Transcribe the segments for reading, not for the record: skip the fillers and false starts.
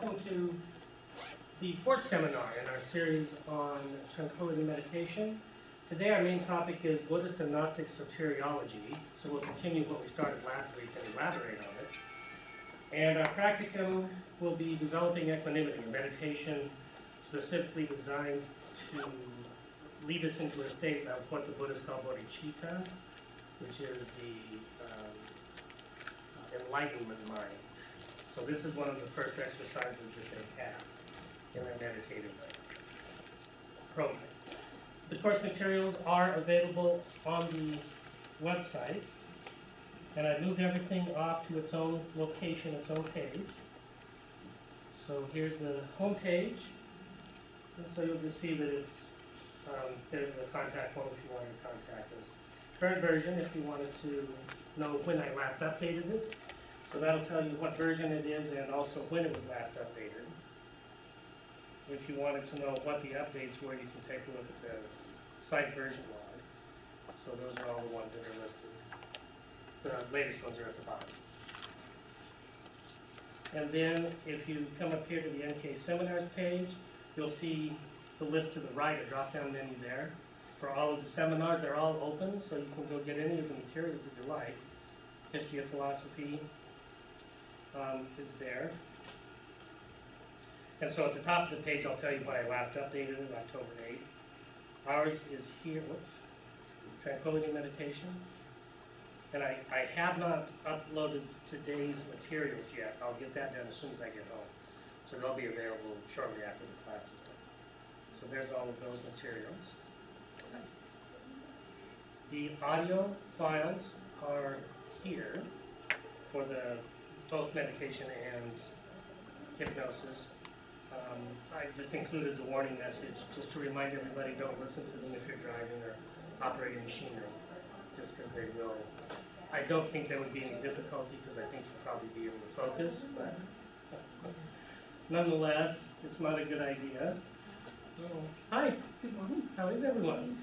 Welcome to the fourth seminar in our series on Tranquility meditation. Today our main topic is Buddhist and Gnostic soteriology, so we'll continue what we started last week and elaborate on it. And our practicum will be developing equanimity, a meditation specifically designed to lead us into a state of what the Buddhists call bodhicitta, which is the enlightenment mind. So this is one of the first exercises that they have in their meditative program. The course materials are available on the website, and I moved everything off to its own location, its own page. So here's the home page, and so you'll just see that it's there's the contact form if you wanted to contact us. Current version if you wanted to know when I last updated it. So that'll tell you what version it is and also when it was last updated. If you wanted to know what the updates were, you can take a look at the site version log. So those are all the ones that are listed. The latest ones are at the bottom. And then if you come up here to the NK Seminars page, you'll see the list to the right, a drop-down menu there. For all of the seminars, they're all open, so you can go get any of the materials that you like. History of Philosophy is there. And so at the top of the page, I'll tell you when I last updated it, October 8th. Ours is here, whoops, Tranquility Meditation. And I have not uploaded today's materials yet. I'll get that done as soon as I get home. So they'll be available shortly after the class is done. So there's all of those materials. The audio files are here for both meditation and hypnosis. I just included the warning message just to remind everybody, don't listen to them if you're driving or operating machinery, just because they will. I don't think there would be any difficulty because I think you'll probably be able to focus, but nonetheless, it's not a good idea. Oh. Hi, good morning. How is everyone?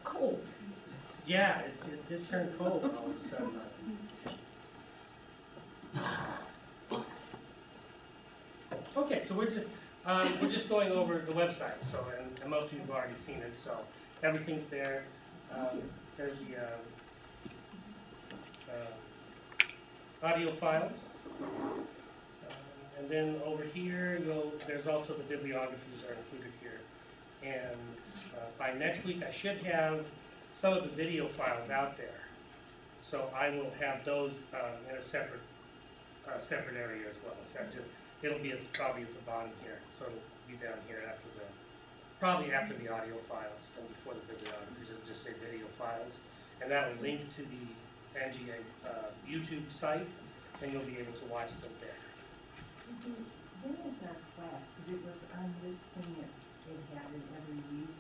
Cold. Yeah, it just turned cold all of a sudden. Okay, so we're just going over the website. So, and most of you have already seen it. So everything's there. There's the audio files, and then over here, there's also the bibliographies are included here. And by next week, I should have some of the video files out there. So I will have those in a separate area as well. So it'll be probably at the bottom here. So it'll be down here probably after the audio files and before the bibliographies. It'll just say video files, and that will link to the NGA YouTube site, and you'll be able to watch them there. When is that class? Because it was on this thing that they had it every week.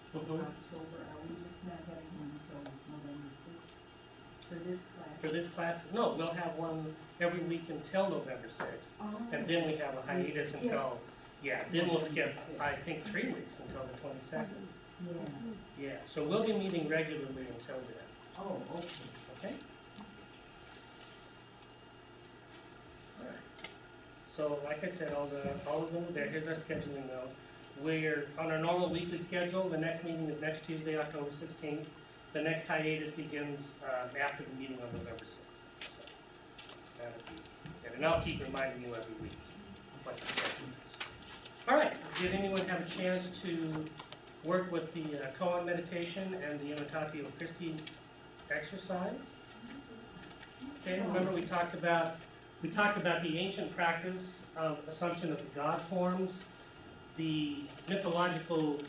October, are we just not having one until November 6th? For this class? For this class? No, we'll have one every week until November 6th. Oh. And then we have a hiatus until, then we'll skip, I think, 3 weeks until the 22nd. Yeah. Yeah, so we'll be meeting regularly until then. Oh, okay. Okay? All right. So, like I said, all of them are there. Here's our scheduling note. We're on our normal weekly schedule. The next meeting is next Tuesday, October 16th. The next hiatus begins after the meeting on November 6th. So that'll be good. And I'll keep reminding you every week what the schedule is. All right. Did anyone have a chance to work with the koan meditation and the Imitatio Christi exercise? Okay. Remember we talked about the ancient practice of assumption of the God forms, the mythological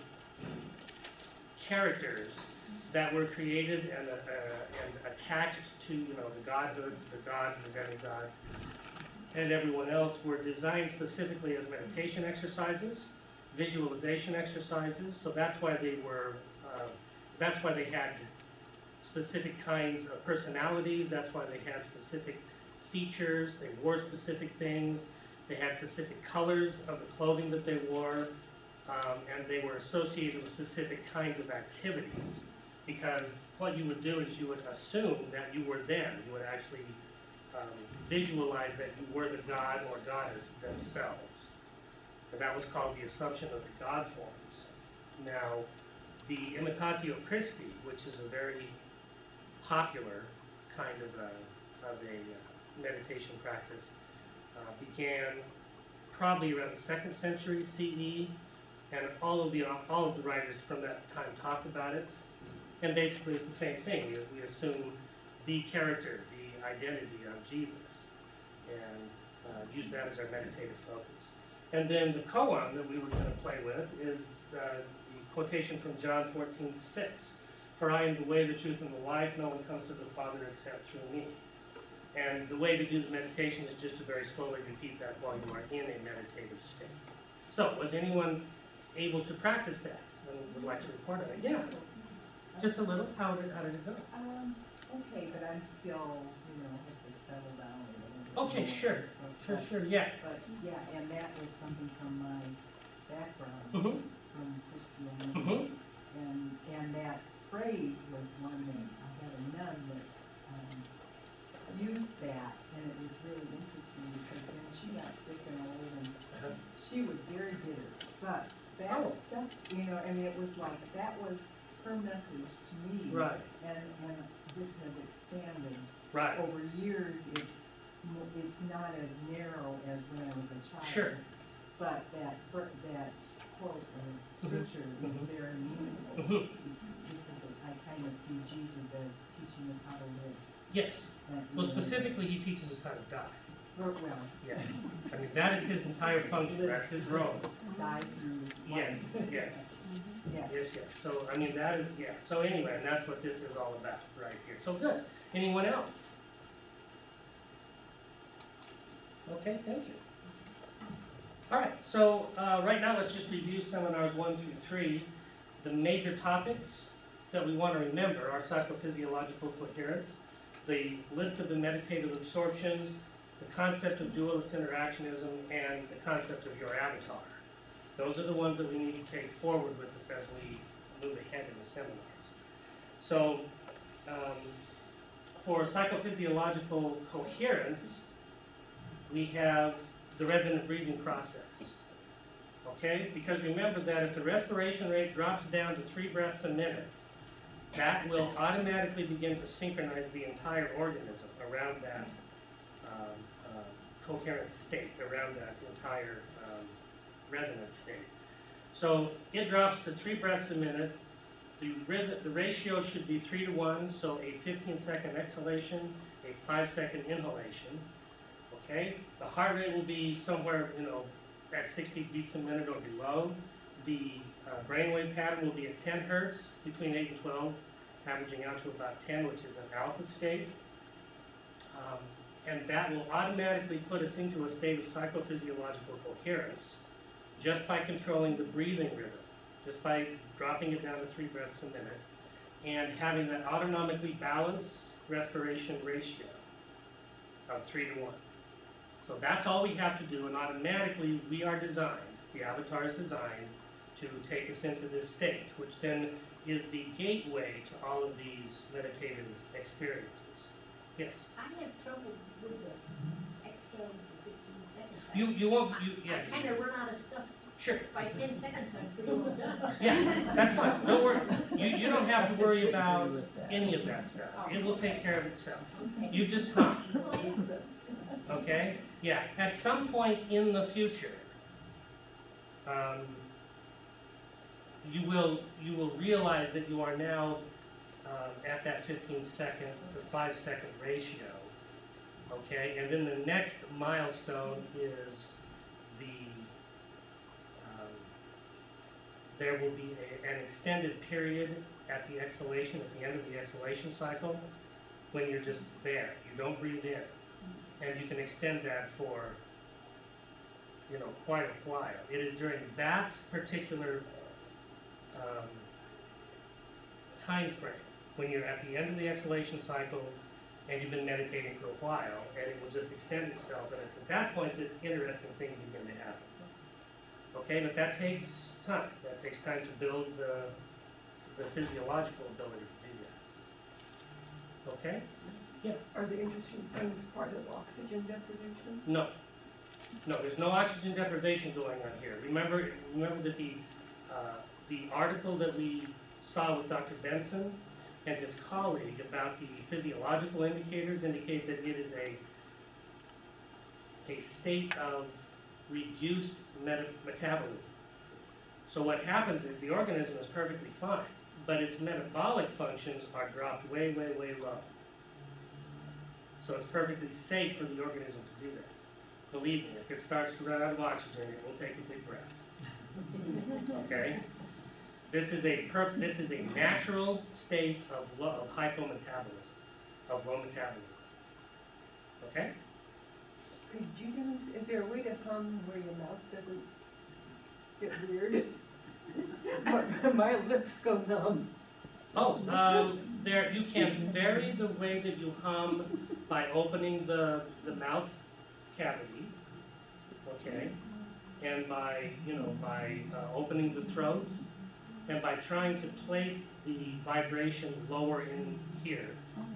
characters that were created and attached to the godhoods, the gods, the demigods, and everyone else were designed specifically as meditation exercises, visualization exercises. So that's why they were. That's why they had specific kinds of personalities. That's why they had specific features. They wore specific things. They had specific colors of the clothing that they wore, and they were associated with specific kinds of activities. Because what you would do is you would assume that you were them. You would actually visualize that you were the god or goddess themselves. And that was called the Assumption of the God forms. Now, the Imitatio Christi, which is a very popular kind of a meditation practice, began probably around the 2nd century CE, and all of the writers from that time talked about it. And basically, it's the same thing. We assume the character, the identity of Jesus, and use that as our meditative focus. And then the koan that we were going to play with is the quotation from John 14:6. For I am the way, the truth, and the life. No one comes to the Father except through me. And the way to do the meditation is just to very slowly repeat that while you are in a meditative state. So, was anyone able to practice that and would like to report on it? Yeah, just a little. How did it go? Okay, but I'm still, have to settle down a little bit. Okay, sure, yeah. But, yeah, and that was something from my background, Mm-hmm. from Christianity. Mm-hmm. And that phrase was one that I had a nun that used that, and it was really interesting because then she got sick and old, and she was very bitter. But that stuff, it was like, that was her message to me. Right. And this has expanded. Right. Over years, it's not as narrow as when I was a child. Sure. But that quote or scripture is very meaningful because I kind of see Jesus as teaching us how to live. Yes. Well, specifically, he teaches us how to die. Well, Yeah. I mean, that is his entire function. That's his role. die through Yes, life. yes. Yeah. Yes, yes. So, I mean, that is, yeah. So anyway, and that's what this is all about right here. So good. Anyone else? Okay, thank you. All right, so right now let's just review seminars 1 through 3. The major topics that we want to remember are psychophysiological coherence, the list of the meditative absorptions, the concept of dualist interactionism, and the concept of your avatar. Those are the ones that we need to take forward with us as we move ahead in the seminars. So, for psychophysiological coherence, we have the resonant breathing process. Okay? Because remember that if the respiration rate drops down to 3 breaths a minute, that will automatically begin to synchronize the entire organism around that coherent state, around that entire resonant state. So it drops to 3 breaths a minute. The ratio should be 3 to 1, so a 15-second exhalation, a 5-second inhalation. Okay? The heart rate will be somewhere, at 60 beats a minute or below. The brainwave pattern will be at 10 hertz, between 8 and 12, averaging out to about 10, which is an alpha state. And that will automatically put us into a state of psychophysiological coherence just by controlling the breathing rhythm, just by dropping it down to 3 breaths a minute, and having that autonomically balanced respiration ratio of 3 to 1. So that's all we have to do, and automatically we are designed, the avatar is designed, to take us into this state, which then is the gateway to all of these meditative experiences. Yes? I have trouble with the exhale for 15 seconds. You won't, yeah. I kind of run out of stuff. Sure. By 10 seconds, I'm pretty well done. Yeah, that's fine. Don't worry. You don't have to worry about any of that stuff. It will take care of itself. You just hum. Okay? Yeah. At some point in the future, you will realize that you are now at that 15-second to 5-second ratio. Okay? And then the next milestone is there will be an extended period at the exhalation, at the end of the exhalation cycle, when you're just there. You don't breathe in. And you can extend that for, quite a while. It is during that particular time frame, when you're at the end of the exhalation cycle and you've been meditating for a while, and it will just extend itself, and it's at that point that interesting things begin to happen. Okay, but that takes time. That takes time to build the physiological ability to do Okay? Are the interesting things part of oxygen deprivation? No. No, there's no oxygen deprivation going on here. Remember that the article that we saw with Dr. Benson and his colleague about the physiological indicators indicate that it is a state of reduced metabolism. So what happens is the organism is perfectly fine, but its metabolic functions are dropped way, way, way low. So it's perfectly safe for the organism to do that. Believe me, if it starts to run out of oxygen, it will take a big breath. Okay? This is a natural state of hypometabolism, of low metabolism. Okay? Could you give us, is there a way to hum where your mouth doesn't get weird? My lips go numb. Oh, there you can vary the way that you hum by opening the mouth cavity, okay, and by opening the throat, and by trying to place the vibration lower in here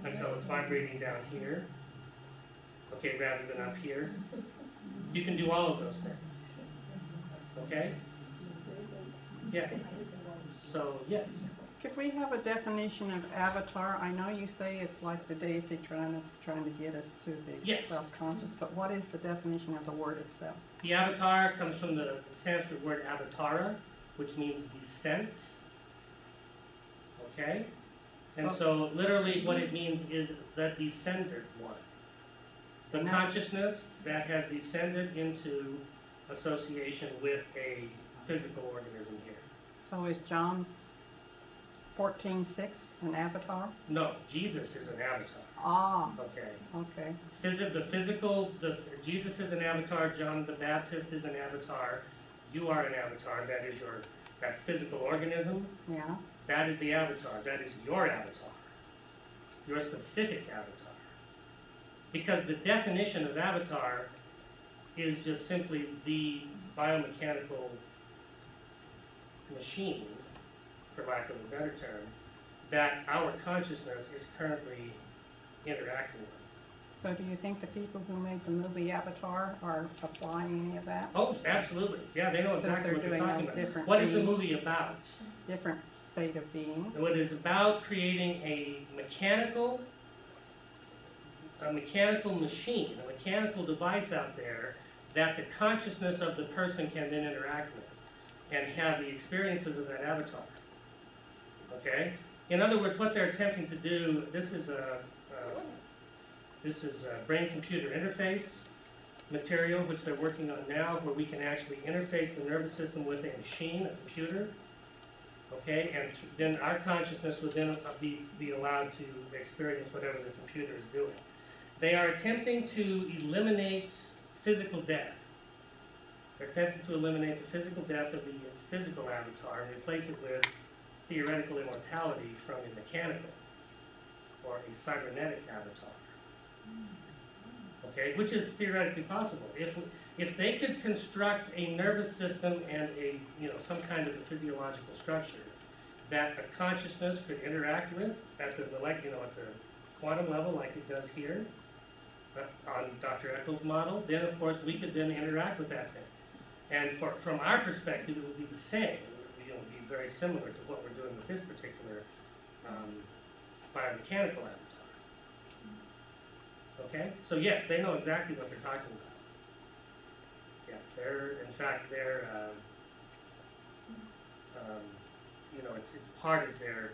until it's vibrating down here, okay, rather than up here. You can do all of those things, okay? Yeah. So yes. Could we have a definition of avatar? I know you say it's like the deity trying to get us to the Yes. self-conscious, but what is the definition of the word itself? The avatar comes from the Sanskrit word avatara, which means descent. Okay? And so literally what it means is the descended one. The consciousness that has descended into association with a physical organism here. So is John 14:6 an avatar? No, Jesus is an avatar. Ah, Okay. okay. Jesus is an avatar, John the Baptist is an avatar, you are an avatar, that physical organism, Yeah. that is the avatar, that is your avatar, your specific avatar. Because the definition of avatar is just simply the biomechanical machine, for lack of a better term, that our consciousness is currently interacting with. So do you think the people who made the movie Avatar are applying any of that? Oh, absolutely. Yeah, they know Since exactly they're what they're doing talking those about. different What is the things. movie about? Different state of being. It is about creating a mechanical machine, a mechanical device out there that the consciousness of the person can then interact with and have the experiences of that avatar. Okay? In other words, what they're attempting to do, this is a brain-computer interface material which they're working on now, where we can actually interface the nervous system with a machine, a computer. Okay, and then our consciousness would then be allowed to experience whatever the computer is doing. They are attempting to eliminate physical death. They're attempting to eliminate the physical death of the physical avatar and replace it with theoretical immortality from a mechanical or a cybernetic avatar. Okay, which is theoretically possible. If they could construct a nervous system and some kind of a physiological structure that a consciousness could interact with at the quantum level, like it does here on Dr. Eccles' model, then of course we could then interact with that thing. And from our perspective, it would be the same. It would be very similar to what we're doing with this particular biomechanical avatar. Okay? So yes, they know exactly what they're talking about. Yeah, it's part of their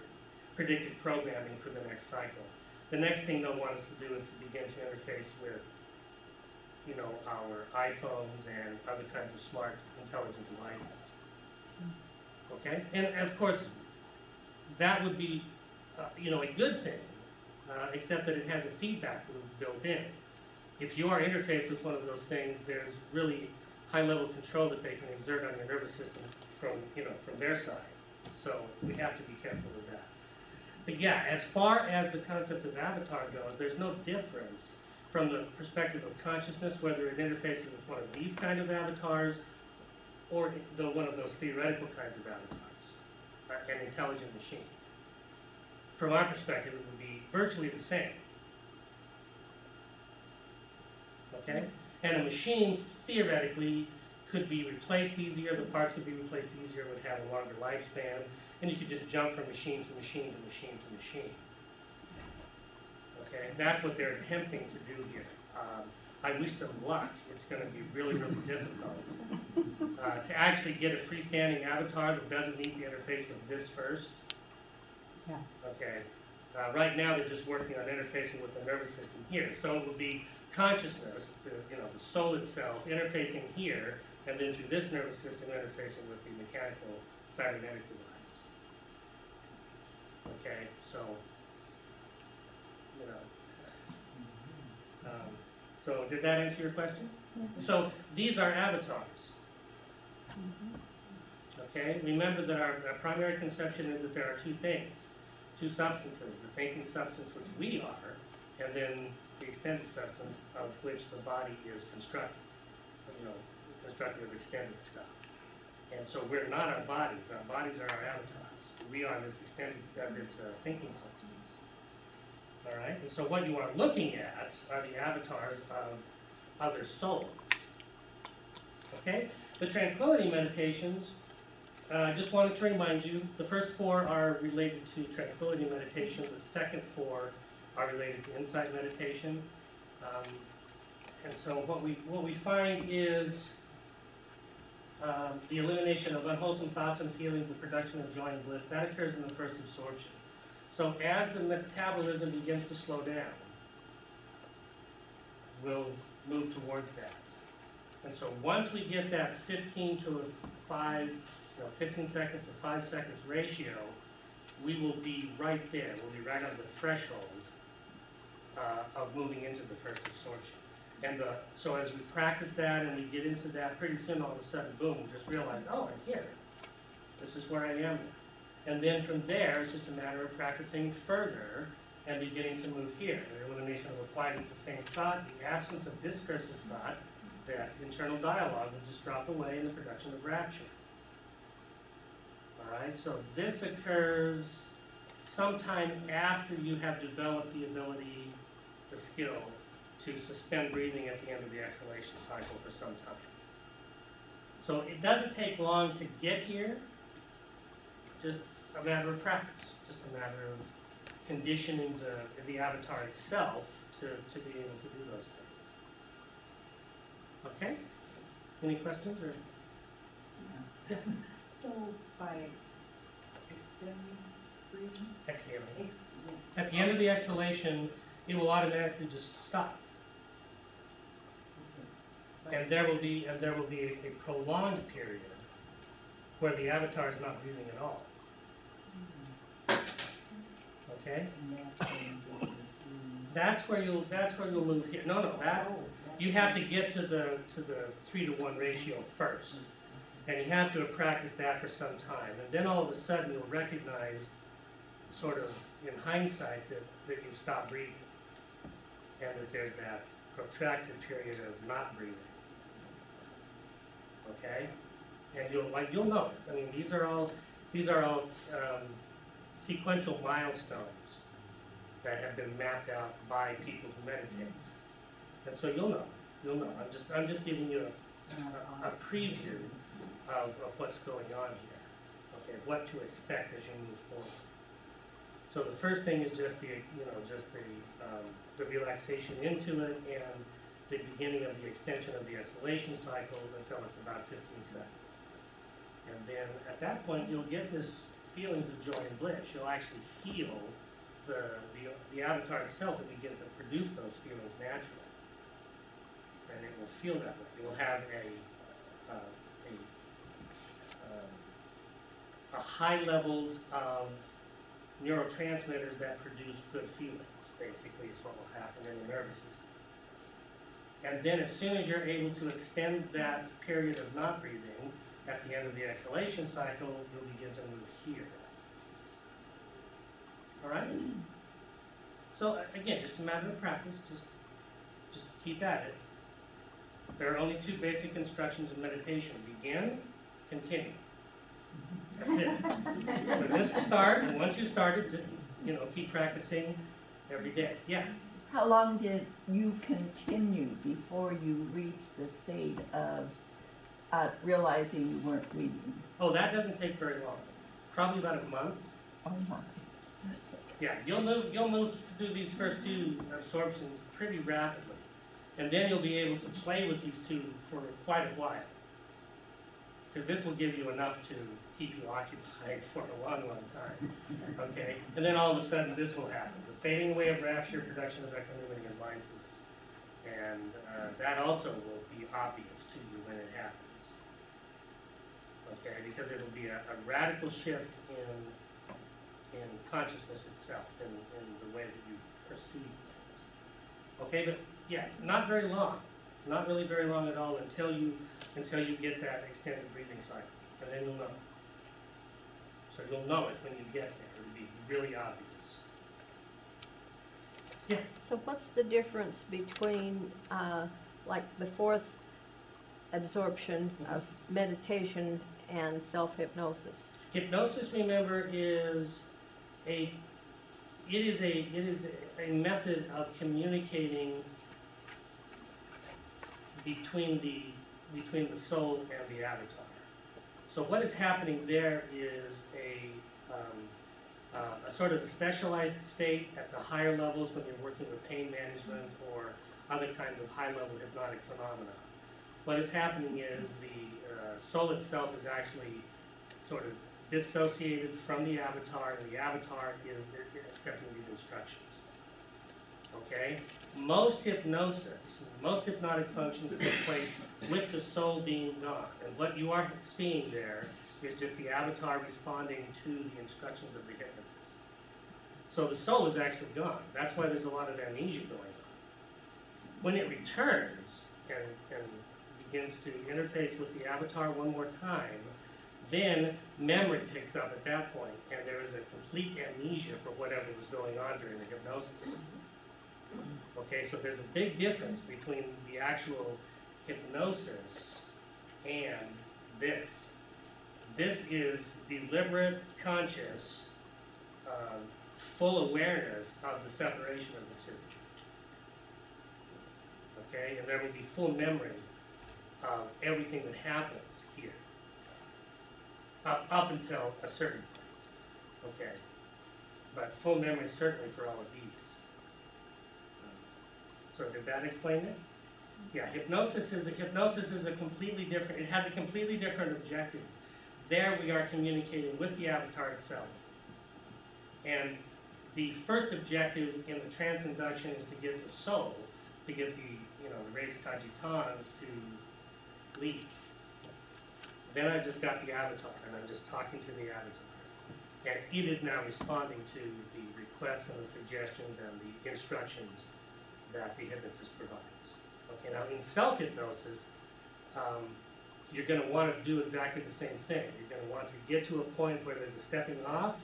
predicted programming for the next cycle. The next thing they'll want us to do is to begin to interface with, our iPhones and other kinds of smart, intelligent devices. Okay? And of course, that would be, a good thing, except that it has a feedback loop built in. If you are interfaced with one of those things, there's really high-level control that they can exert on your nervous system from their side. So we have to be careful with that. But yeah, as far as the concept of avatar goes, there's no difference from the perspective of consciousness, whether it interfaces with one of these kind of avatars or one of those theoretical kinds of avatars, an intelligent machine. from our perspective, it would be virtually the same. Okay? And a machine, theoretically, could be replaced easier, the parts could be replaced easier, would have a longer lifespan, and you could just jump from machine to machine to machine to machine. Okay? That's what they're attempting to do here. I wish them luck. It's going to be really, really difficult. To actually get a freestanding avatar that doesn't need the interface with this first. Yeah. Okay. Right now they're just working on interfacing with the nervous system here. So it will be consciousness, the soul itself, interfacing here, and then through this nervous system interfacing with the mechanical cybernetic device. Okay, so, so did that answer your question? So these are avatars. Okay, remember that our primary conception is that there are two things, two substances, the thinking substance which we are, and then the extended substance of which the body is constructed, constructed of extended stuff. And so we're not our bodies are our avatars. We are this extended, thinking substance. All right, and so what you are looking at are the avatars of other souls. Okay, the Tranquility meditations, I just wanted to remind you, the first 4 are related to Tranquility meditation, the second 4 are related to insight meditation. And so what we find is the elimination of unwholesome thoughts and feelings, the production of joy and bliss, that occurs in the first absorption. So as the metabolism begins to slow down, we'll move towards that. And so once we get that 15 seconds to 5 seconds ratio, we will be right there. We'll be right on the threshold of moving into the first absorption. And so as we practice that and we get into that, pretty soon all of a sudden, boom, we just realize, oh, I'm here. This is where I am. And then from there, it's just a matter of practicing further and beginning to move here. The elimination of applied and sustained thought, the absence of discursive thought, that internal dialogue will just drop away in the production of rapture. All right, so this occurs sometime after you have developed the ability, the skill, to suspend breathing at the end of the exhalation cycle for some time. So it doesn't take long to get here, just a matter of practice, just a matter of conditioning the avatar itself to be able to do those things. Okay? Any questions? Or? Yeah. So by extending breathing? Exhaling. At the end of the exhalation, it will automatically just stop. And there will be a prolonged period where the avatar is not breathing at all. Okay? That's where you'll move here. No, you have to get to the 3-to-1 ratio first. And you have to practice that for some time. And then all of a sudden you'll recognize, sort of in hindsight, that you've stopped breathing. And that there's that protracted period of not breathing. Okay? And you'll know it. I mean, these are all sequential milestones that have been mapped out by people who meditate. And so you'll know. I'm just giving you a preview of what's going on here. Okay, what to expect as you move forward. So the first thing is just the relaxation into it and the beginning of the extension of the exhalation cycle until it's about 15 seconds. And then at that point you'll get this feelings of joy and bliss. You'll actually feel the avatar itself will begin to produce those feelings naturally. And it will feel that way. It will have a high levels of neurotransmitters that produce good feelings, basically, is what will happen in the nervous system. And then as soon as you're able to extend that period of not breathing, at the end of the exhalation cycle, you'll begin to move here. All right? So again, just a matter of practice, just keep at it. There are only 2 basic instructions in meditation: begin, continue. That's it. So just start, and once you started, just you know, keep practicing every day. Yeah. How long did you continue before you reached the state of realizing you weren't reading? Oh, that doesn't take very long. Probably about a month. Oh my. Yeah, you'll move to do these first two absorptions pretty rapidly. And then you'll be able to play with these two for quite a while. Because this will give you enough to keep you occupied for a long, long time. Okay? And then all of a sudden this will happen. The fading away of rapture, production of equanimity and mindfulness. And that also will be obvious to you when it happens. Okay? Because it will be a radical shift in consciousness itself, in the way that you perceive things. Okay, but yeah, not very long. Not really very long at all until you get that extended breathing cycle. And then you'll know. So you'll know it when you get there. It'll be really obvious. Yeah. So what's the difference between, like the fourth absorption of meditation and self-hypnosis? Hypnosis, remember, is a method of communicating between the soul and the avatar. So what is happening there is a sort of specialized state at the higher levels when you're working with pain management or other kinds of high-level hypnotic phenomena. What is happening is the soul itself is actually sort of dissociated from the avatar, and the avatar is accepting these instructions. Okay? Most hypnosis, most hypnotic functions take place with the soul being gone. And what you are seeing there is just the avatar responding to the instructions of the hypnotist. So the soul is actually gone. That's why there's a lot of amnesia going on. When it returns and begins to interface with the avatar one more time, then memory picks up at that point, and there is a complete amnesia for whatever was going on during the hypnosis. Okay, so there's a big difference between the actual hypnosis and this. This is deliberate, conscious, full awareness of the separation of the two. Okay, and there will be full memory of everything that happens here. Up until a certain point. Okay, but full memory certainly for all of these. So did that explain it? Yeah, hypnosis is a completely different, it has a completely different objective. There we are communicating with the avatar itself. And the first objective in the trance induction is to get the soul, to get the res cogitans to leave. Then I've just got the avatar, and I'm just talking to the avatar. And it is now responding to the requests and the suggestions and the instructions that the hypnotist provides. Okay, now in self-hypnosis, you're going to want to do exactly the same thing. You're going to want to get to a point where there's a stepping off,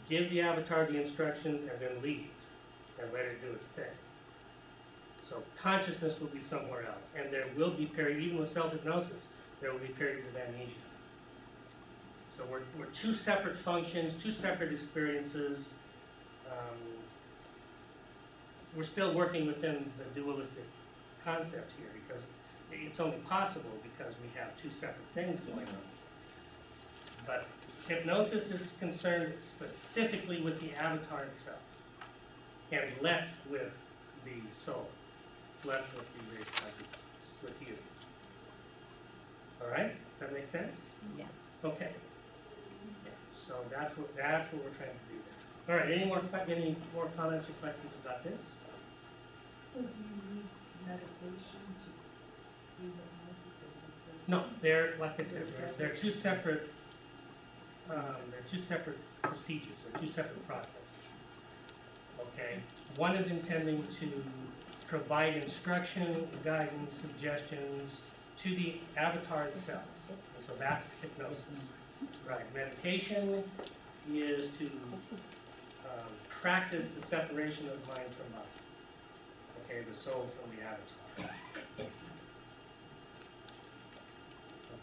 give the avatar the instructions, and then leave, and let it do its thing. So consciousness will be somewhere else, and there will be periods, even with self-hypnosis, there will be periods of amnesia. So we're two separate functions, two separate experiences. We're still working within the dualistic concept here because it's only possible because we have two separate things going on. But hypnosis is concerned specifically with the avatar itself and less with the soul, less with the res cogitans, with you. All right? That makes sense? Yeah. Okay. Yeah. So that's what we're trying to do there. All right. Any more comments or questions about this? So do you need meditation to do hypnosis or this? No, they're like I said, they're two separate. They're two separate procedures. They're two separate processes. Okay. One is intending to provide instruction, guidance, suggestions to the avatar itself. And so that's hypnosis. Right. Meditation is to practice the separation of mind from body. Okay, the soul from the avatar.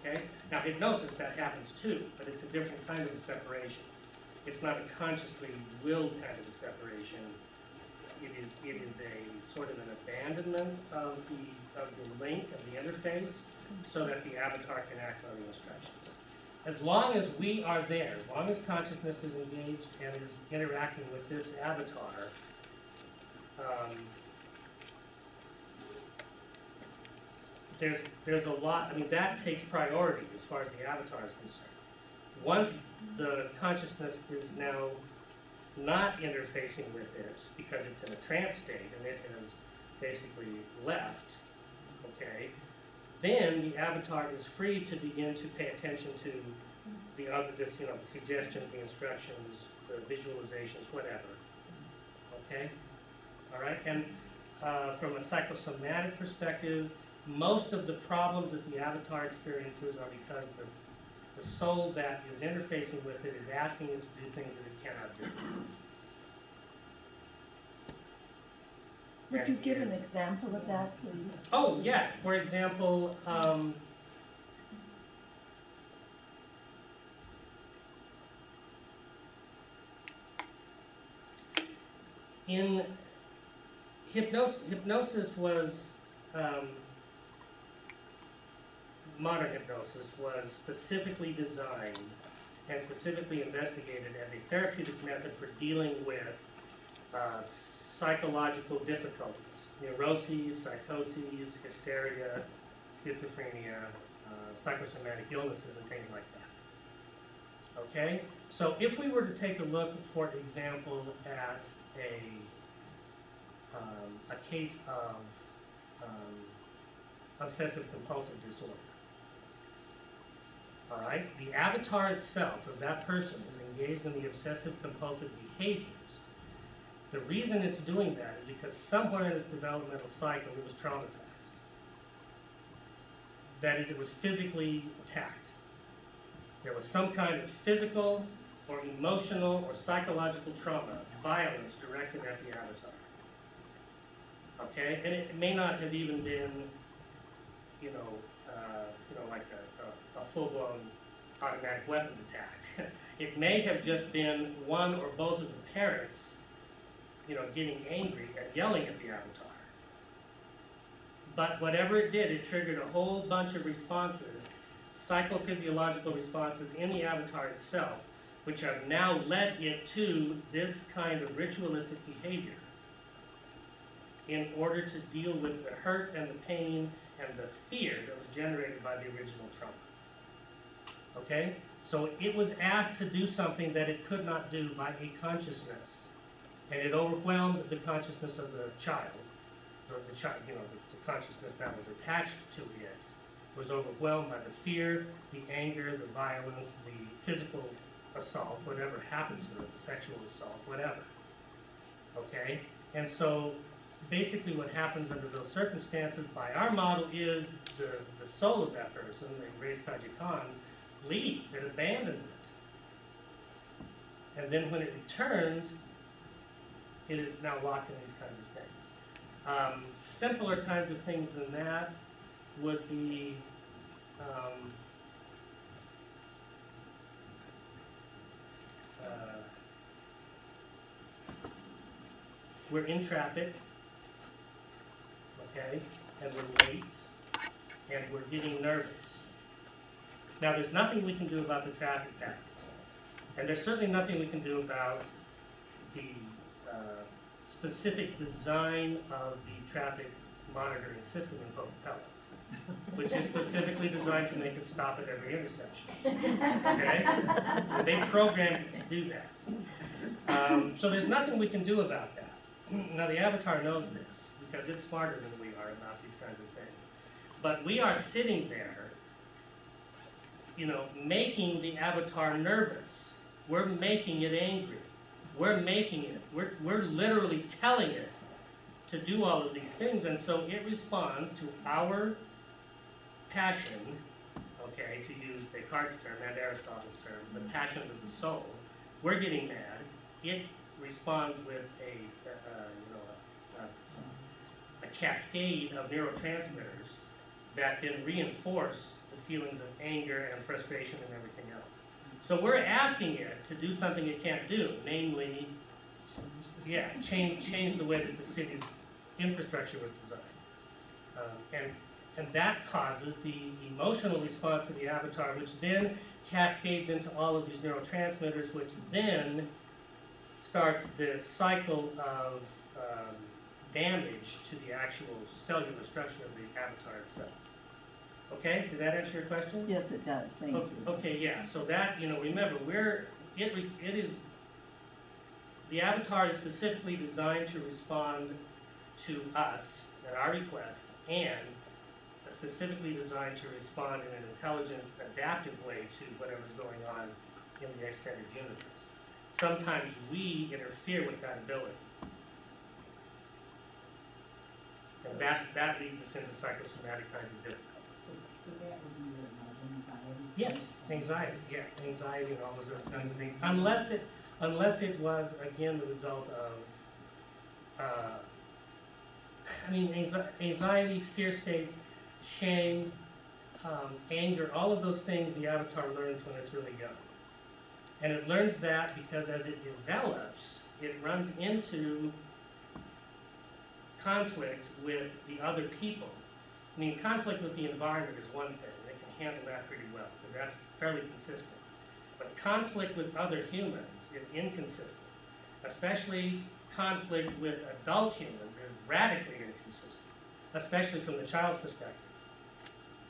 Okay? Now hypnosis, that happens too, but it's a different kind of a separation. it's not a consciously willed kind of a separation. It is a sort of an abandonment of the link, of the interface, so that the avatar can act on the instructions. As long as we are there, as long as consciousness is engaged and is interacting with this avatar, there's a lot, I mean, that takes priority as far as the avatar is concerned. Once the consciousness is now not interfacing with it because it's in a trance state and it has basically left, okay, then the avatar is free to begin to pay attention to the other, the suggestions, the instructions, the visualizations, whatever, okay? All right, and from a psychosomatic perspective, most of the problems that the avatar experiences are because the soul that is interfacing with it is asking it to do things that it cannot do. Would you give an example of that, please? Oh, yeah. For example, in hypnosis was, modern hypnosis was specifically designed and specifically investigated as a therapeutic method for dealing with psychological difficulties, neuroses, psychoses, hysteria, schizophrenia, psychosomatic illnesses, and things like that. Okay? So if we were to take a look, for example, at a case of obsessive-compulsive disorder, all right? The avatar itself of that person who's engaged in the obsessive-compulsive behaviors, the reason it's doing that is because somewhere in its developmental cycle it was traumatized. That is, it was physically attacked. There was some kind of physical or emotional or psychological trauma, violence directed at the avatar. Okay? And it may not have even been, like a full-blown automatic weapons attack. It may have just been one or both of the parents, getting angry and yelling at the avatar. But whatever it did, it triggered a whole bunch of responses, psychophysiological responses in the avatar itself, which have now led it to this kind of ritualistic behavior in order to deal with the hurt and the pain and the fear that was generated by the original trauma. Okay? So it was asked to do something that it could not do by a consciousness. And it overwhelmed the consciousness of the child, or the consciousness that was attached to it was overwhelmed by the fear, the anger, the violence, the physical assault, whatever happened to it, the sexual assault, whatever. Okay? And so basically what happens under those circumstances by our model is the soul of that person, the res cogitans, leaves, it abandons it. And then when it returns, it is now locked in these kinds of things. Simpler kinds of things than that would be we're in traffic, okay, and we're late, and we're getting nervous. Now, there's nothing we can do about the traffic patterns, and there's certainly nothing we can do about the specific design of the traffic monitoring system in Coca-Cola, which is specifically designed to make us stop at every intersection. Okay? So they programmed it to do that. So there's nothing we can do about that. Now the avatar knows this because it's smarter than we are about these kinds of things. But we are sitting there, making the avatar nervous. We're making it angry. We're making it. We're literally telling it to do all of these things, and so it responds to our passion, okay, to use Descartes' term and Aristotle's term, the passions of the soul. We're getting mad. It responds with a cascade of neurotransmitters that then reinforce the feelings of anger and frustration and everything else. So we're asking it to do something it can't do, namely, change the way that the city's infrastructure was designed. And that causes the emotional response to the avatar, which then cascades into all of these neurotransmitters, which then starts this cycle of damage to the actual cellular structure of the avatar itself. Okay, did that answer your question? Yes, it does, thank you. Okay, yeah, so that, remember, the avatar is specifically designed to respond to us and our requests, and specifically designed to respond in an intelligent, adaptive way to whatever's going on in the extended universe. Sometimes we interfere with that ability. And that leads us into psychosomatic kinds of difficulties. So that would be anxiety? Yes, anxiety and all those other kinds of things, unless it was, again, the result of, anxiety, fear states, shame, anger, all of those things the avatar learns when it's really young. And it learns that because as it develops, it runs into conflict with the other people. Conflict with the environment is one thing. They can handle that pretty well, because that's fairly consistent. But conflict with other humans is inconsistent. Especially conflict with adult humans is radically inconsistent, especially from the child's perspective.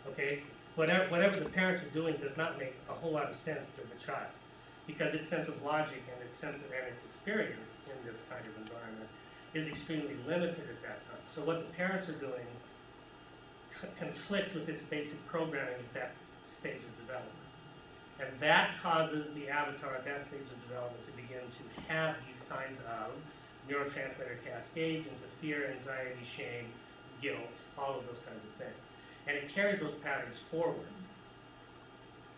Okay? Whatever the parents are doing does not make a whole lot of sense to the child, because its sense of logic and its sense of its experience in this kind of environment is extremely limited at that time. So what the parents are doing conflicts with its basic programming at that stage of development. And that causes the avatar at that stage of development to begin to have these kinds of neurotransmitter cascades into fear, anxiety, shame, guilt, all of those kinds of things. And it carries those patterns forward.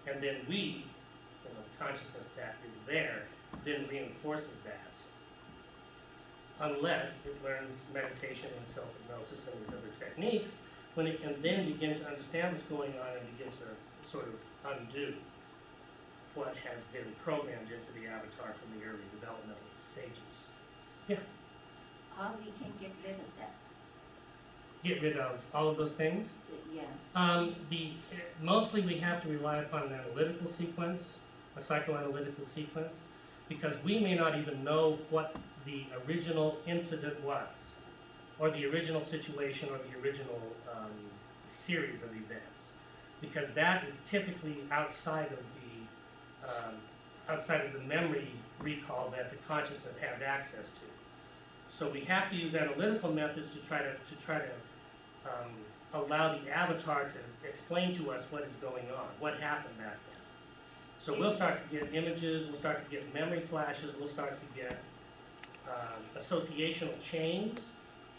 And then we, the consciousness that is there, then reinforces that. Unless it learns meditation and self-hypnosis and these other techniques, when it can then begin to understand what's going on and begin to sort of undo what has been programmed into the avatar from the early developmental stages. Yeah. How we can get rid of that? Get rid of all of those things? Yeah. Mostly we have to rely upon an analytical sequence, a psychoanalytical sequence, because we may not even know what the original incident was, or the original situation, or the original series of events, because that is typically outside of the memory recall that the consciousness has access to. So we have to use analytical methods to try to allow the avatar to explain to us what is going on, what happened back then. So we'll start to get images, we'll start to get memory flashes, we'll start to get associational chains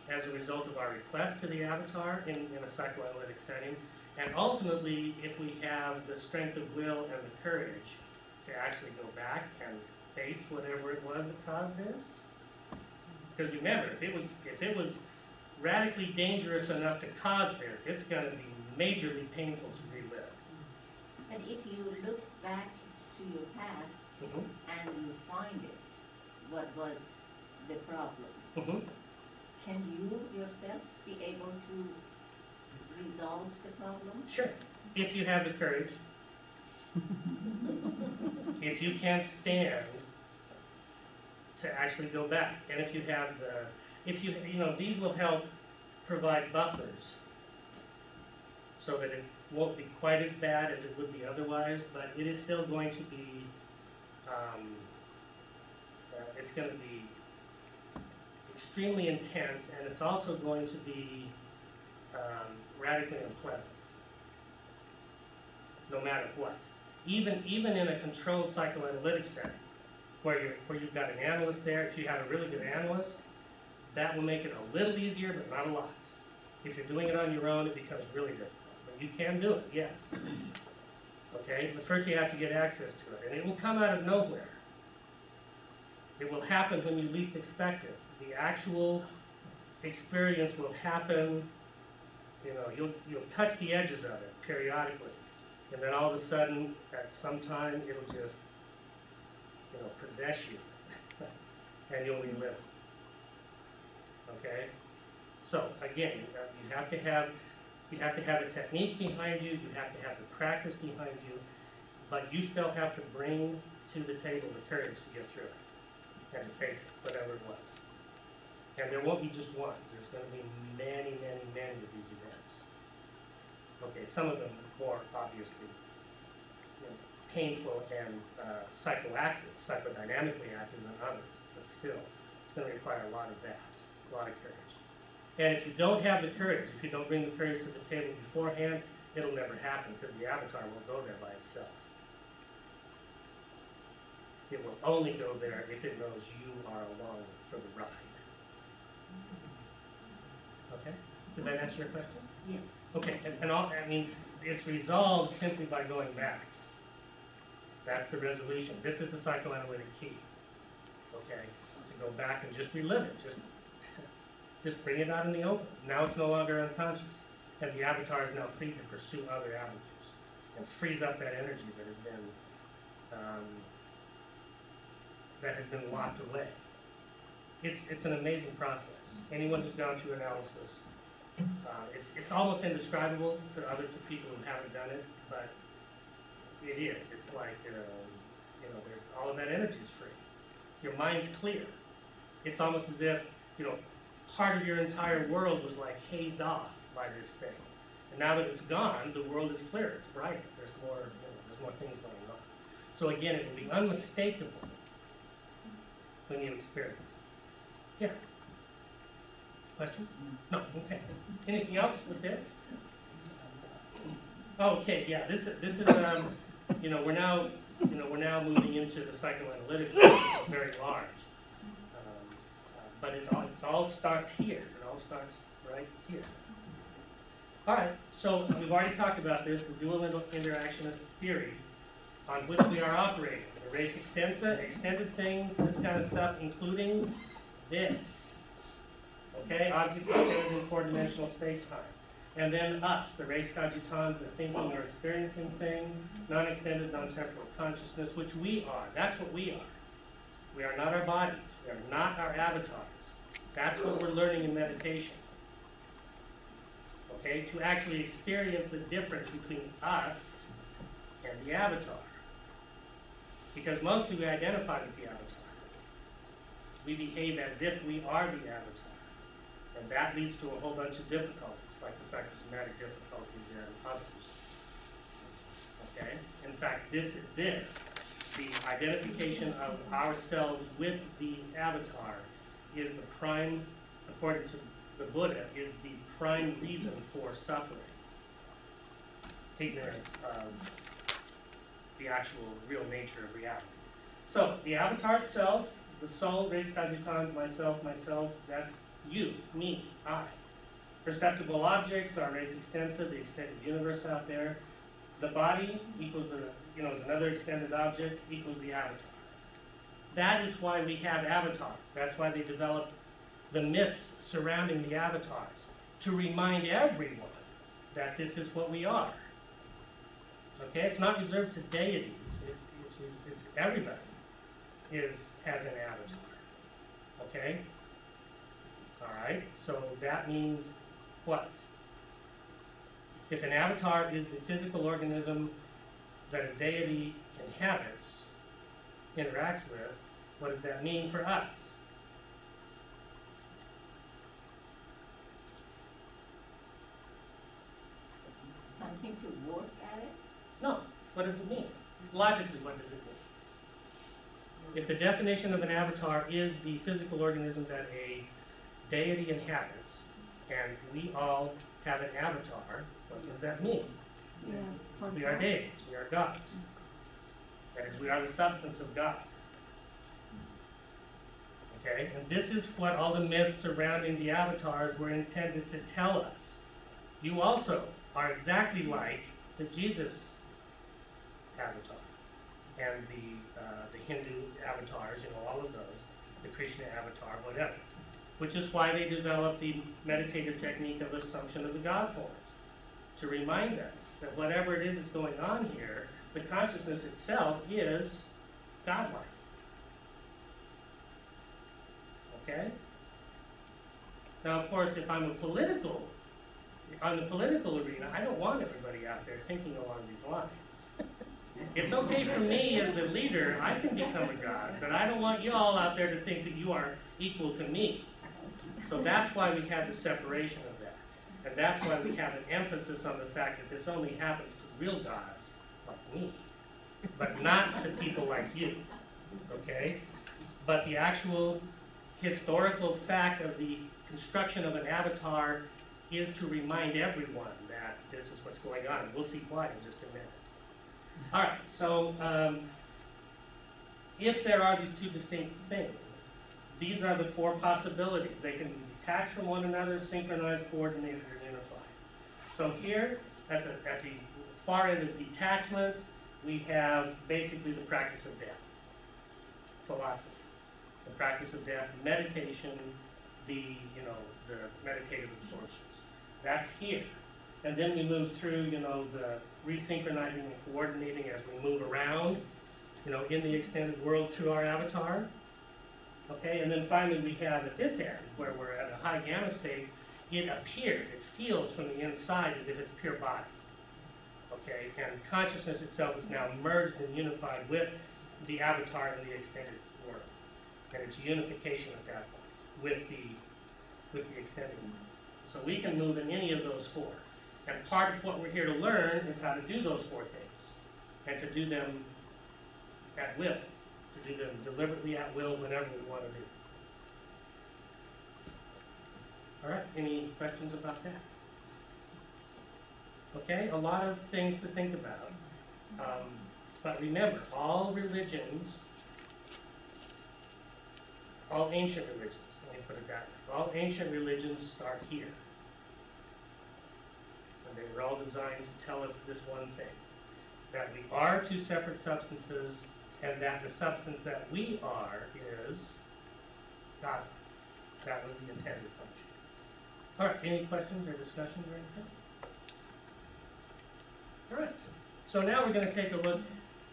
as a result of our request to the avatar in a psychoanalytic setting. And ultimately, if we have the strength of will and the courage to actually go back and face whatever it was that caused this. Because remember, if it was radically dangerous enough to cause this, it's going to be majorly painful to relive. But if you look back to your past and you find it, what was the problem? Can you yourself be able to resolve the problem? Sure, if you have the courage. If you can't stand to actually go back, and if you have these will help provide buffers so that it won't be quite as bad as it would be otherwise, but it is still going to be, it's going to be extremely intense, and it's also going to be radically unpleasant, no matter what. Even in a controlled psychoanalytic setting, where you've got an analyst there, if you have a really good analyst, that will make it a little easier, but not a lot. If you're doing it on your own, it becomes really difficult. But you can do it, yes. Okay, but first you have to get access to it, and it will come out of nowhere. It will happen when you least expect it. The actual experience will happen, you'll touch the edges of it periodically. And then all of a sudden, at some time, it'll just possess you, and you'll relive it. Okay? So again, you have to have a technique behind you, you have to have the practice behind you, but you still have to bring to the table the courage to get through it and to face it, whatever it was. And there won't be just one. There's going to be many, many, many of these events. Okay, some of them more obviously painful and psychodynamically active than others, but still, it's going to require a lot of that, a lot of courage. And if you don't have the courage, if you don't bring the courage to the table beforehand, it'll never happen because the avatar won't go there by itself. It will only go there if it knows you are along for the ride. Okay? Did that answer your question? Yes. Okay, it's resolved simply by going back. That's the resolution. This is the psychoanalytic key. Okay? To go back and just relive it. Just bring it out in the open. Now it's no longer unconscious. And the avatar is now free to pursue other avenues. And frees up that energy that has been locked away. It's an amazing process. Anyone who's gone through analysis, it's almost indescribable to people who haven't done it, but it is. It's like, there's all of that energy is free. Your mind's clear. It's almost as if, part of your entire world was like hazed off by this thing. And now that it's gone, the world is clear. It's brighter. There's more things going on. So again, it will be unmistakable when you experience it. Yeah. Question? No. Okay. Anything else with this? Okay. Yeah. This is we're now moving into the psychoanalytic, which is very large. But it all starts here. It all starts right here. All right. So we've already talked about this, the dual interactionist theory on which we are operating. The res extensa, extended things, this kind of stuff, including this. Okay, objects extended in four-dimensional space-time. And then us, the res cogitans, the thinking or experiencing thing, non-extended, non-temporal consciousness, which we are. That's what we are. We are not our bodies. We are not our avatars. That's what we're learning in meditation. Okay, to actually experience the difference between us and the avatar. Because mostly we identify with the avatar. We behave as if we are the avatar. And that leads to a whole bunch of difficulties, like the psychosomatic difficulties and others. Okay? In fact, the identification of ourselves with the avatar is the prime, according to the Buddha, is the prime reason for suffering. Ignorance of the actual real nature of reality. So, the avatar itself, the soul, res cogitans, myself, that's you, me, I. Perceptible objects are res extensa, the extended universe out there. The body equals is another extended object, equals the avatar. That is why we have avatars. That's why they developed the myths surrounding the avatars, to remind everyone that this is what we are. Okay, it's not reserved to deities. It's everybody has an avatar. Okay? All right, so that means what? If an avatar is the physical organism that a deity inhabits, interacts with, what does that mean for us? Something to work at it? No. What does it mean? Logically, what does it mean? If the definition of an avatar is the physical organism that a deity inhabits, and we all have an avatar, what does that mean? Yeah. We are deities, we are gods. That is, we are the substance of God. Okay, and this is what all the myths surrounding the avatars were intended to tell us. You also are exactly like the Jesus avatar and the Hindu avatars, all of those, the Krishna avatar, whatever. Which is why they developed the meditative technique of assumption of the God forms, to remind us that whatever it is that's going on here, the consciousness itself is godlike. okay? Now, of course, if I'm on the political arena, I don't want everybody out there thinking along these lines. It's okay for me as the leader, I can become a god, but I don't want you all out there to think that you are equal to me. So that's why we have the separation of that. And that's why we have an emphasis on the fact that this only happens to real gods like me, but not to people like you, okay? But the actual historical fact of the construction of an avatar is to remind everyone that this is what's going on. We'll see why in just a minute. All right, so if there are these two distinct things, these are the four possibilities. They can be detached from one another, synchronized, coordinated, or unified. So here, at the far end of detachment, we have basically the practice of death, philosophy. The practice of death, meditation, the meditative absorptions. That's here. And then we move through, the resynchronizing and coordinating as we move around, in the extended world through our avatar. Okay, and then finally we have at this end, where we're at a high gamma state, it appears, it feels from the inside as if it's pure body. Okay, and consciousness itself is now merged and unified with the avatar in the extended world. And it's unification at that point with the extended world. So we can move in any of those four. And part of what we're here to learn is how to do those four things. And to do them at will. To do them deliberately at will whenever we want to do. All right, any questions about that? Okay, a lot of things to think about. But remember, all religions, all ancient religions, let me put it that way, all ancient religions start here. And they were all designed to tell us this one thing, that we are two separate substances, and that the substance that we are is God. That was the intended function. All right, any questions or discussions or anything? All right, so now we're going to take a look,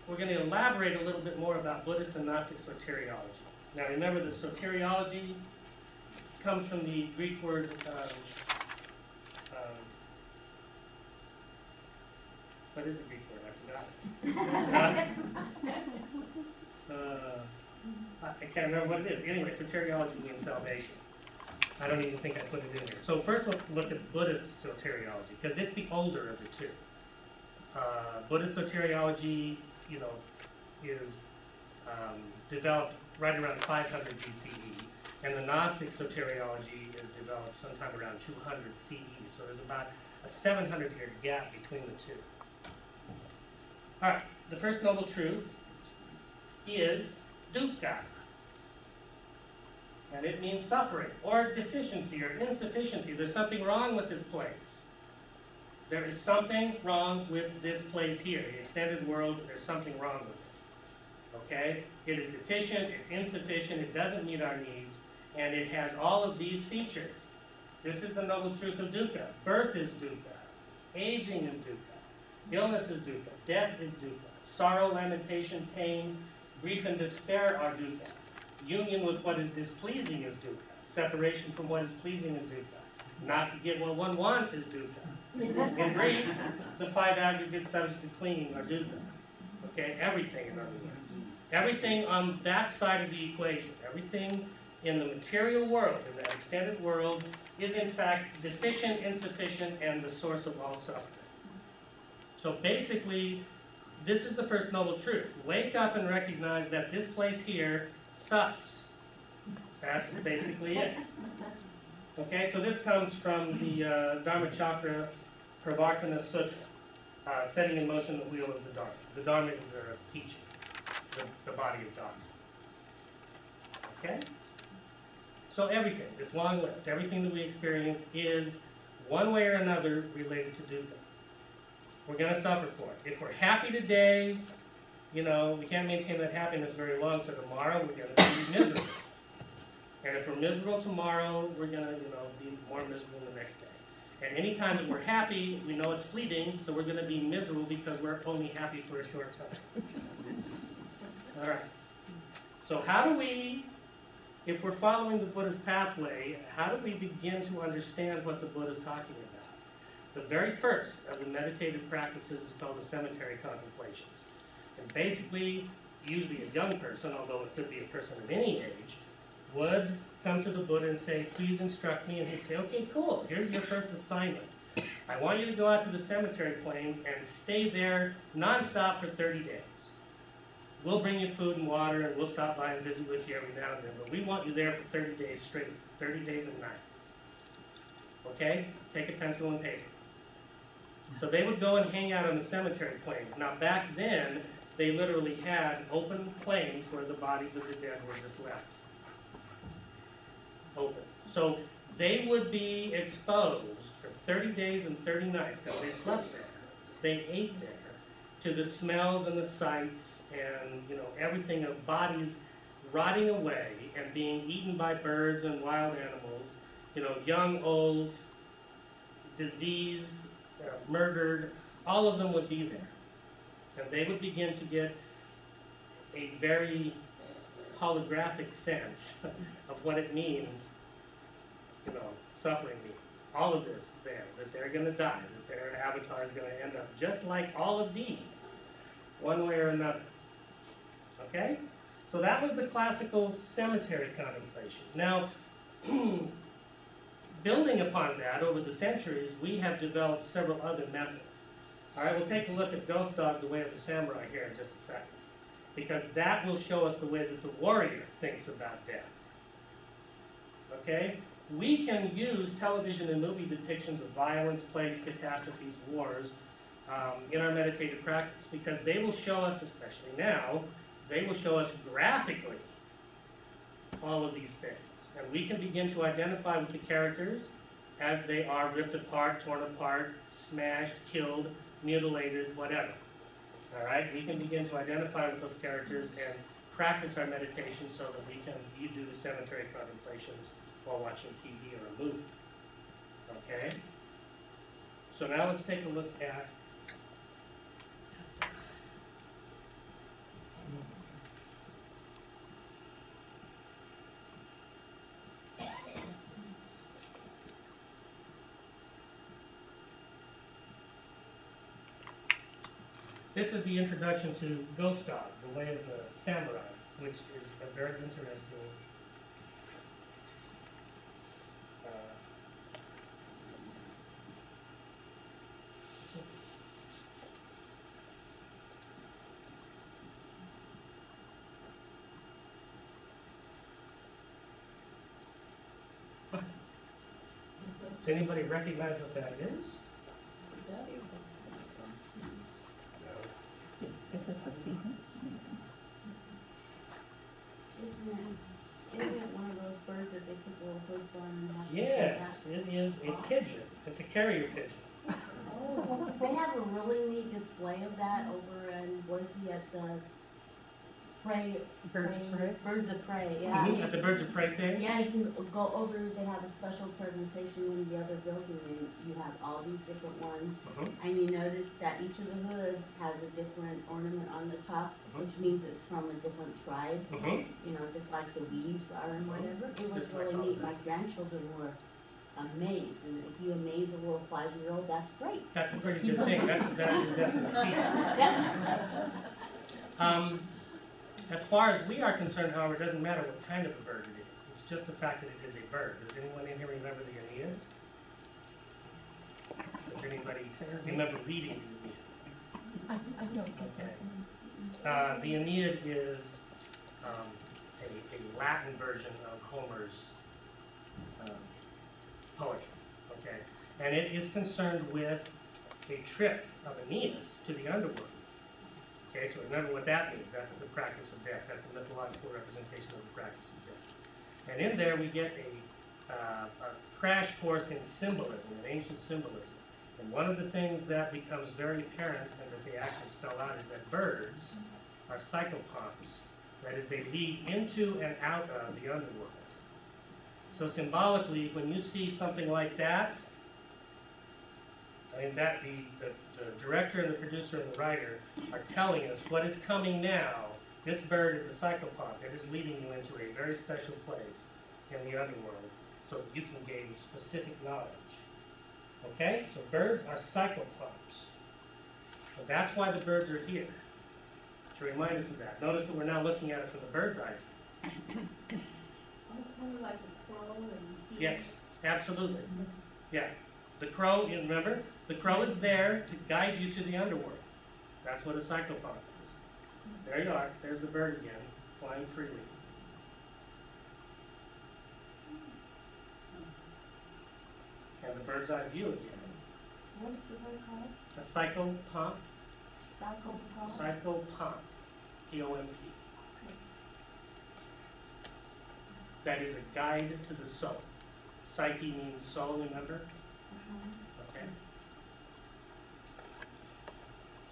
we're going to elaborate a little bit more about Buddhist and Gnostic soteriology. Now remember that soteriology comes from the Greek word, what is the Greek word? I forgot. I can't remember what it is. Anyway, soteriology means salvation. I don't even think I put it in here. So first we'll look at Buddhist soteriology, because it's the older of the two. Buddhist soteriology, is developed right around 500 BCE, and the Gnostic soteriology is developed sometime around 200 CE. So there's about a 700-year gap between the two. All right, the first noble truth is dukkha. And it means suffering, or deficiency, or insufficiency. There's something wrong with this place. There is something wrong with this place here. The extended world, there's something wrong with it. Okay? It is deficient, it's insufficient, it doesn't meet our needs, and it has all of these features. This is the noble truth of dukkha. Birth is dukkha. Aging is dukkha. Illness is dukkha. Death is dukkha. Sorrow, lamentation, pain, grief, and despair are dukkha. Union with what is displeasing is dukkha. Separation from what is pleasing is dukkha. Not to get what one wants is dukkha. In brief, the five aggregate subjects of clinging are dukkha. Okay, everything in other words. Everything on that side of the equation, everything in the material world, in that extended world, is in fact deficient, insufficient, and the source of all suffering. So basically, this is the first noble truth. Wake up and recognize that this place here sucks. That's basically it. Okay, so this comes from the Dharmachakra Pravartana Sutra, setting in motion the wheel of the Dharma. The Dharma is the teaching, the body of Dharma. Okay? So everything, this long list, everything that we experience is one way or another related to dukkha. We're going to suffer for it. If we're happy today, we can't maintain that happiness very long, so tomorrow we're going to be miserable. And if we're miserable tomorrow, we're going to, be more miserable the next day. And any time that we're happy, we know it's fleeting, so we're going to be miserable because we're only happy for a short time. All right. So how do we, if we're following the Buddha's pathway, how do we begin to understand what the Buddha is talking about? The very first of the meditative practices is called the cemetery contemplations. And basically, usually a young person, although it could be a person of any age, would come to the Buddha and say, please instruct me, and he'd say, okay, cool, here's your first assignment. I want you to go out to the cemetery plains and stay there nonstop for 30 days. We'll bring you food and water, and we'll stop by and visit with you every now and then, but we want you there for 30 days straight, 30 days and nights. Okay? Take a pencil and paper. So they would go and hang out on the cemetery plains. Now back then, they literally had open plains where the bodies of the dead were just left. Open. So they would be exposed for 30 days and 30 nights, because they slept there, they ate there, to the smells and the sights and, you know, everything of bodies rotting away and being eaten by birds and wild animals, you know, young, old, diseased, murdered, all of them would be there. And they would begin to get a very holographic sense of what it means, you know, suffering means. All of this there, that they're going to die, that their avatar is going to end up just like all of these, one way or another. Okay? So that was the classical cemetery contemplation. Now, building upon that over the centuries, we have developed several other methods. All right, we'll take a look at Ghost Dog, the Way of the Samurai, here in just a second, because that will show us the way that the warrior thinks about death. Okay? We can use television and movie depictions of violence, plagues, catastrophes, wars in our meditative practice, because they will show us, especially now, they will show us graphically all of these things. And we can begin to identify with the characters as they are ripped apart, torn apart, smashed, killed, mutilated, whatever. All right? We can begin to identify with those characters and practice our meditation so that we can do the cemetery contemplations while watching TV or a movie. Okay? So now let's take a look at this is the introduction to Ghost Dog, the Way of the Samurai, which is a very interesting Does anybody recognize what that is? Is it the phoenix? Isn't it one of those birds that they put little hoods on and have? Yes, it is a pigeon. It's a carrier pigeon. Oh, they have a really neat display of that over in Boise at the Birds of Prey? Birds of Prey, yeah. At the Birds of Prey thing? Yeah, you can go over, they have a special presentation in the other building, and you have all these different ones. And you notice that each of the hoods has a different ornament on the top, which means it's from a different tribe. You know, just like the weaves are and whatever. It was Just like really all neat. of My grandchildren were amazed, and if you amaze a little 5-year-old, that's great. That's a pretty good thing. That's a definite feat. Yeah. As far as we are concerned, however, it doesn't matter what kind of a bird it is. It's just the fact that it is a bird. Does anyone in here remember the Aeneid? Does anybody remember reading the Aeneid? I don't get that. The Aeneid is a Latin version of Homer's poetry, okay? And it is concerned with a trip of Aeneas to the underworld. Okay, so remember what that means. That's the practice of death. That's a mythological representation of the practice of death. And in there we get a crash course in symbolism, in ancient symbolism. And one of the things that becomes very apparent and that they actually spell out is that birds are psychopomps. That is, they lead into and out of the underworld. So symbolically, when you see something like that, I mean, that the director and the producer and the writer are telling us what is coming now This bird is a psychopath. It is leading you into a very special place in the underworld so that you can gain specific knowledge. Okay? So birds are psychopaths. And that's why the birds are here, to remind us of that. Notice that we're now looking at it from the bird's eye view. Kind of like a crow and. Yes, absolutely. Yeah. The crow, you remember? The crow is there to guide you to the underworld. That's what a psychopath is. There you are. There's the bird again, flying freely. And the bird's eye view again. What is the word called? A psychopath. Psychopath? Psychopath. P-O-M-P. That is a guide to the soul. Psyche means soul, remember? Okay.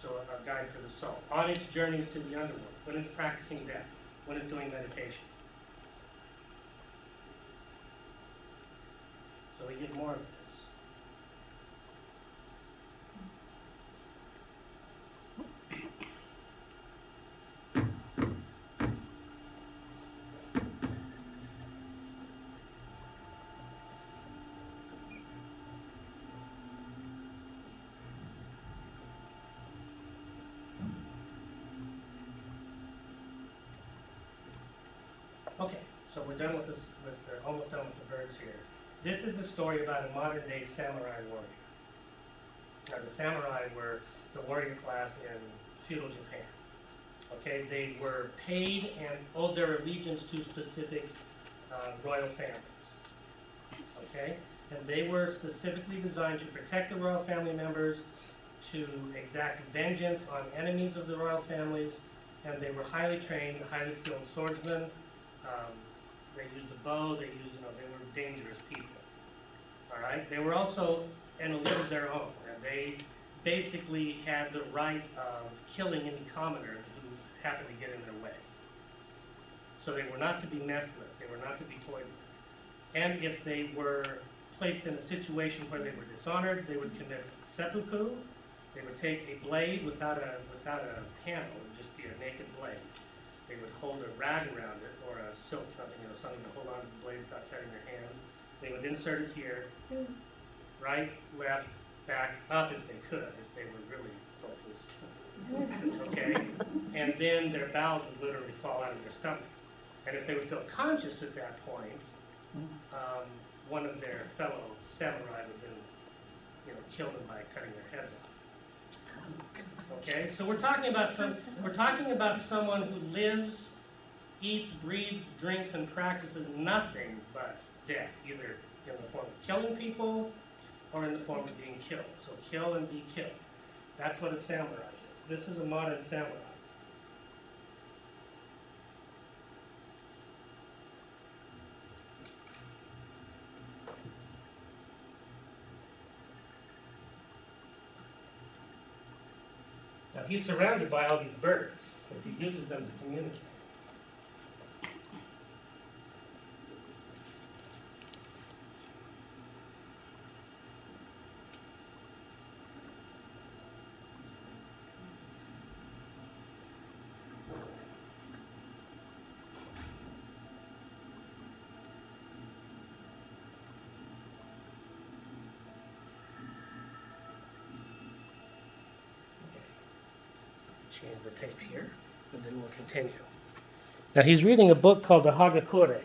So a guide for the soul. On its journeys to the underworld, when it's practicing death, when it's doing meditation. So we get more of this. Okay, so we're done with this, almost done with the birds here. This is a story about a modern day samurai warrior. Now the samurai were the warrior class in feudal Japan. Okay, they were paid and owed their allegiance to specific royal families. Okay, and they were specifically designed to protect the royal family members, to exact vengeance on enemies of the royal families, and they were highly trained, highly skilled swordsmen. They used the bow, they were dangerous people. All right? They were also in a league of their own, and they basically had the right of killing any commoner who happened to get in their way. So they were not to be messed with, they were not to be toyed with. And if they were placed in a situation where they were dishonored, they would commit seppuku. They would take a blade without a handle, it would just be a naked blade. They would hold a rag around it, or a silk, something to hold on to the blade without cutting their hands. They would insert it here, right, left, back, up if they could, if they were really focused. Okay? And then their bowels would literally fall out of their stomach. And if they were still conscious at that point, one of their fellow samurai would then, kill them by cutting their heads off. Okay, so we're talking about someone who lives, eats, breathes, drinks, and practices nothing but death, either in the form of killing people or in the form of being killed. So kill and be killed. That's what a samurai is. This is a modern samurai. Now he's surrounded by all these birds because he uses them to communicate. Change the tape here, and then we'll continue. Now he's reading a book called the Hagakure.